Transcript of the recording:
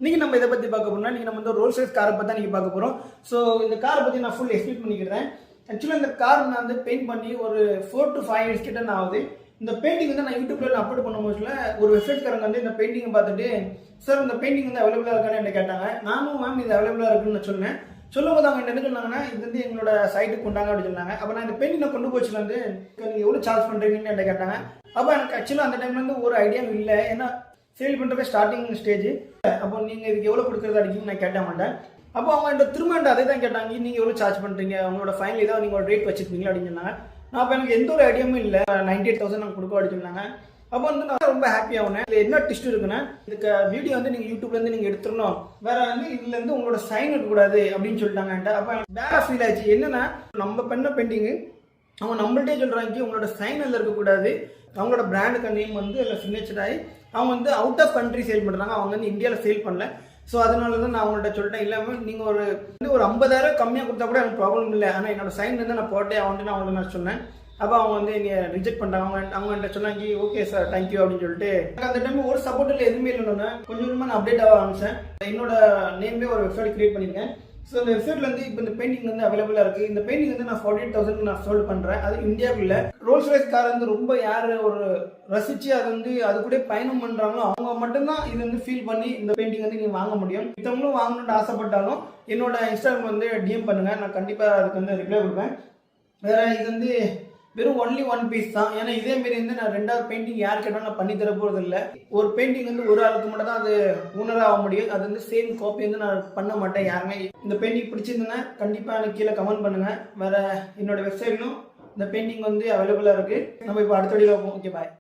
இன்னைக்கு நம்ம இதை பற்றி பார்க்க போறோம்னா இன்னைக்கு நம்ம வந்து ரோல்ஸ் ராய்ஸ் காரை பற்றி தான் நீங்கள் பார்க்க போகிறோம். ஸோ இந்த காரை பற்றி நான் ஃபுல் எக்ஸ்பிளைன் பண்ணிக்கிறேன். ஆக்சுவலாக இந்த கார் நான் வந்து பெயிண்ட் பண்ணி ஒரு 4 to 5 years கிட்ட நான் ஆகுது. இந்த பெயிண்டிங் வந்து நான் யூடியூப்ல அப்லோட் பண்ணும்போதுல ஒரு வெப்சைட்காரங்க வந்து இந்த பெயிண்டிங்கை பார்த்துட்டு சார் இந்த பெயிண்டிங் வந்து அவைலபிளாக இருக்கான்னு என்ன கேட்டாங்க. நானும் மேம் இது அவைலபிளாக இருக்குன்னு நான் சொன்னேன். சொல்லும்போது அவங்க என்ன சொன்னாங்கன்னா இது வந்து எங்களோட சைட்டுக்கு கொண்டாங்க அப்படின்னு சொன்னாங்க. அப்போ நான் இந்த பெயிண்டிங் நான் கொண்டு போச்சுல வந்து நீங்கள் எவ்வளோ சார்ஜ் பண்ணுறீங்கன்னு என்ன கேட்டாங்க. அப்போ எனக்கு ஆக்சுவலாக அந்த டைம்ல வந்து ஒரு ஐடியாவும் இல்லை. ஏன்னா சேல் பண்ணுறது ஸ்டார்டிங் ஸ்டேஜ். அப்போ நீங்கள் இதுக்கு எவ்வளோ கொடுக்குறது அடிக்கணும்னு நான் கேட்ட மாட்டேன். அப்போ அவங்க என்கிட்ட திரும்ப அதே தான் கேட்டாங்க, நீங்கள் எவ்வளோ சார்ஜ் பண்ணுறீங்க, உங்களோட ஃபைனல் ஏதாவது நீங்கள் ஒரு ரேட் வச்சுருப்பீங்களா அப்படின்னு சொன்னாங்க. நான் அப்போ எனக்கு எந்த ஒரு ஐடியாவும் இல்லை. 98,000 நாங்கள் கொடுக்க அப்படின்னு சொன்னாங்க. அப்போ வந்து நான் ரொம்ப ஹாப்பியாகுனேன். இதில் என்ன டிஸ்ட் இருக்குன்னா இதுக்கு வீடியோ வந்து நீங்கள் யூடியூப்லேருந்து நீங்கள் எடுத்துடணும், வேற வந்து இதுலேருந்து உங்களோட சைன் இருக்கக்கூடாது அப்படின்னு சொல்லிட்டாங்க என்கிட்ட. அப்போ எனக்கு பேடாக ஃபீல் ஆச்சு. என்னன்னா நம்ம பண்ண பெயிண்டிங்கு அவங்க நம்மள்டே சொல்கிறாங்க உங்களோட சைன் அதில் இருக்கக்கூடாது, அவங்களோட பிராண்டுக்கு நேம் வந்து அதில் சிக்னேச்சர் ஆகி அவங்க வந்து அவுட் ஆஃப் கண்ட்ரி சேல் பண்ணுறாங்க, அவங்க வந்து இந்தியாவில் சேல் பண்ணல. ஸோ அதனால தான் நான் அவங்கள்ட்ட சொல்லிட்டேன், இல்லாமல் நீங்கள் ஒரு 50,000 கம்மியாக கொடுத்தா கூட எனக்கு ப்ராப்ளம் இல்லை, ஆனால் என்னோட சைன் வந்து நான் போட்டே ஆகணுன்னு அவங்கள்ட்ட நான் சொன்னேன். அப்போ அவங்க வந்து என்னை ரிஜெக்ட் பண்ணிட்டாங்க. அவங்க சொன்னாங்க ஓகே சார் தேங்க்யூ அப்படின்னு சொல்லிட்டு. அந்த டைம் ஒரு சப்போர்ட்டில் எதுவுமே இல்லைன்னு கொஞ்சம் கொஞ்சமாக நான் அப்டேட் ஆக ஆரம்பிச்சேன். என்னோட நேம்லேயே ஒரு வெப்சைட் கிரியேட் பண்ணியிருக்கேன். ஸோ இந்த வெப்சைட்ல வந்து இப்போ இந்த பெயிண்டிங் வந்து அவைலபிளாக இருக்குது. இந்த பெயிண்டிங் வந்து நான் 48,000 நான் சோல்ட் பண்ணுறேன். அது இந்தியாவுக்குள்ள ரோல்ஸ் ராய்ஸ் கார் வந்து ரொம்ப யார் ஒரு ரசித்து அதை வந்து அது கூட பயணம் பண்ணுறாங்களோ அவங்க மட்டும்தான் இது வந்து ஃபீல் பண்ணி இந்த பெயிண்டிங் வந்து நீங்கள் வாங்க முடியும். மற்றவங்களும் வாங்கணும்னு ஆசைப்பட்டாலும் என்னோட இன்ஸ்டாகிராம் வந்து டிஎம் பண்ணுங்கள், நான் கண்டிப்பாக அதுக்கு வந்து ரிப்ளை கொடுப்பேன். வேற இது வந்து வெறும் ஒன்லி 1 பீஸ் தான். ஏன்னா இதே மாரி வந்து நான் 2வது பெயிண்டிங் யார் கேட்டாலும் நான் பண்ணி தர போகிறது இல்லை. ஒரு பெயிண்டிங் வந்து ஒரு ஆளுக்கு மட்டும் தான் அது ஓனராக ஆக முடியும். அது வந்து சேம் காப்பி வந்து நான் பண்ண மாட்டேன் யாருமே. இந்த பெயிண்டிங் பிடிச்சிருந்தேன்னா கண்டிப்பாக எனக்கு கீழே கமெண்ட் பண்ணுங்கள். வேற என்னோட வெப்சைட்லும் இந்த பெயிண்டிங் வந்து அவைலபிளாக இருக்குது. நம்ம இப்போ அடுத்த வீடியோவில் பார்ப்போம். Okay bye.